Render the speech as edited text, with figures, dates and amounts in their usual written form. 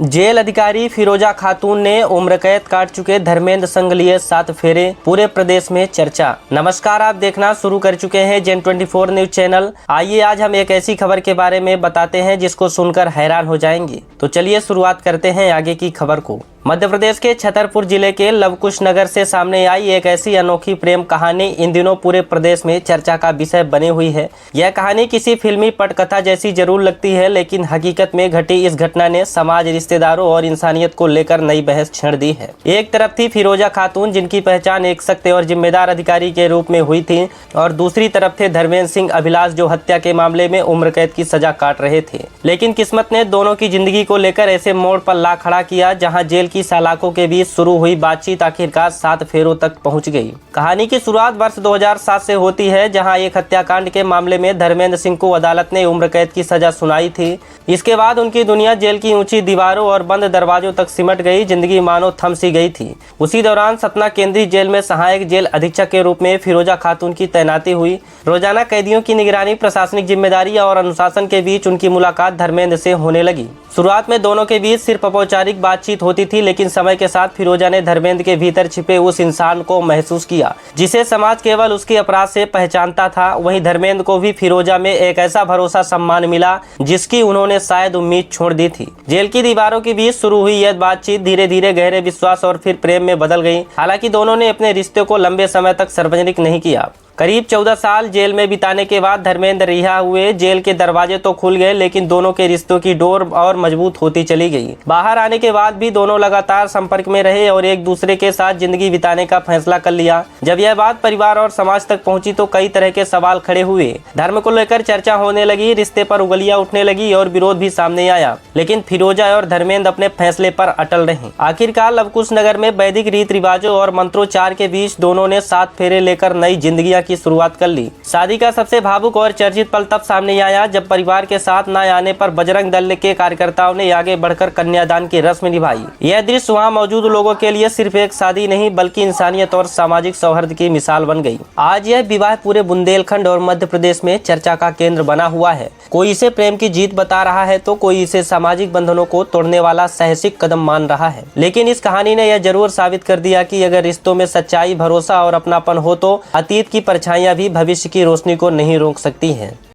Jail अधिकारी फिरोजा खातून ने उम्र कैद काट चुके धर्मेंद्र संग लिए 7 फेरे, पूरे प्रदेश में चर्चा। नमस्कार, आप देखना शुरू कर चुके हैं जेन 24 न्यूज चैनल। आइए आज हम एक ऐसी खबर के बारे में बताते हैं जिसको सुनकर हैरान हो जाएंगे। तो चलिए शुरुआत करते हैं आगे की खबर को। मध्य प्रदेश के छतरपुर जिले के लवकुश नगर से सामने आई एक ऐसी अनोखी प्रेम कहानी इन दिनों पूरे प्रदेश में चर्चा का विषय बनी हुई है। यह कहानी किसी फिल्मी पटकथा जैसी जरूर लगती है, लेकिन हकीकत में घटी इस घटना ने समाज, रिश्तेदारों और इंसानियत को लेकर नई बहस छेड़ दी है। एक तरफ थी फिरोजा खातून, जिनकी पहचान एक सख्त और जिम्मेदार अधिकारी के रूप में हुई थी, और दूसरी तरफ थे धर्मेंद्र सिंह अभिलाष, जो हत्या के मामले में उम्र कैद की सजा काट रहे थे। लेकिन किस्मत ने दोनों की जिंदगी को लेकर ऐसे मोड़ पर ला खड़ा किया जहाँ जेल की सलाखों के बीच शुरू हुई बातचीत आखिरकार 7 फेरों तक पहुंच गई। कहानी की शुरुआत वर्ष 2007 से होती है, जहां एक हत्याकांड के मामले में धर्मेंद्र सिंह को अदालत ने उम्र कैद की सजा सुनाई थी। इसके बाद उनकी दुनिया जेल की ऊंची दीवारों और बंद दरवाजों तक सिमट गई। जिंदगी मानो थम सी गई थी। उसी दौरान सतना केंद्रीय जेल में सहायक जेल अधीक्षक के रूप में फिरोजा खातून की तैनाती हुई। रोजाना कैदियों की निगरानी, प्रशासनिक जिम्मेदारी और अनुशासन के बीच उनकी मुलाकात धर्मेंद्र से होने लगी। शुरुआत में दोनों के बीच सिर्फ औपचारिक बातचीत होती थी, लेकिन समय के साथ फिरोजा ने धर्मेंद्र के भीतर छिपे उस इंसान को महसूस किया जिसे समाज केवल उसके अपराध से पहचानता था। वहीं धर्मेंद्र को भी फिरोजा में एक ऐसा भरोसा, सम्मान मिला जिसकी उन्होंने शायद उम्मीद छोड़ दी थी। जेल की दीवारों के बीच शुरू हुई यह बातचीत धीरे धीरे गहरे विश्वास और फिर प्रेम में बदल गई। हालांकि दोनों ने अपने रिश्ते को लंबे समय तक सार्वजनिक नहीं किया। करीब 14 साल जेल में बिताने के बाद धर्मेंद्र रिहा हुए। जेल के दरवाजे तो खुल गए, लेकिन दोनों के रिश्तों की डोर और मजबूत होती चली गई। बाहर आने के बाद भी दोनों लगातार संपर्क में रहे और एक दूसरे के साथ जिंदगी बिताने का फैसला कर लिया। जब यह बात परिवार और समाज तक पहुंची तो कई तरह के सवाल खड़े हुए। धर्म को लेकर चर्चा होने लगी, रिश्ते पर उंगलियां उठने लगी और विरोध भी सामने आया। लेकिन फिरोजा और धर्मेंद्र अपने फैसले पर अटल रहे। आखिरकार लवकुश नगर में वैदिक रीत रिवाजों और मंत्रोच्चार के बीच दोनों ने 7 फेरे लेकर नई जिंदगी की शुरुआत कर ली। शादी का सबसे भावुक और चर्चित पल तब सामने आया जब परिवार के साथ न आने पर बजरंग दल के कार्यकर्ताओं ने आगे बढ़कर कन्यादान की रस्म निभाई। यह दृश्य वहां मौजूद लोगों के लिए सिर्फ एक शादी नहीं, बल्कि इंसानियत और सामाजिक सौहार्द की मिसाल बन गई। आज यह विवाह पूरे बुंदेलखंड और मध्य प्रदेश में चर्चा का केंद्र बना हुआ है। कोई इसे प्रेम की जीत बता रहा है तो कोई इसे सामाजिक बंधनों को तोड़ने वाला साहसिक कदम मान रहा है। लेकिन इस कहानी ने यह जरूर साबित कर दिया कि अगर रिश्तों में सच्चाई, भरोसा और अपनापन हो तो अतीत की परछाइयां भी भविष्य की रोशनी को नहीं रोक सकती हैं।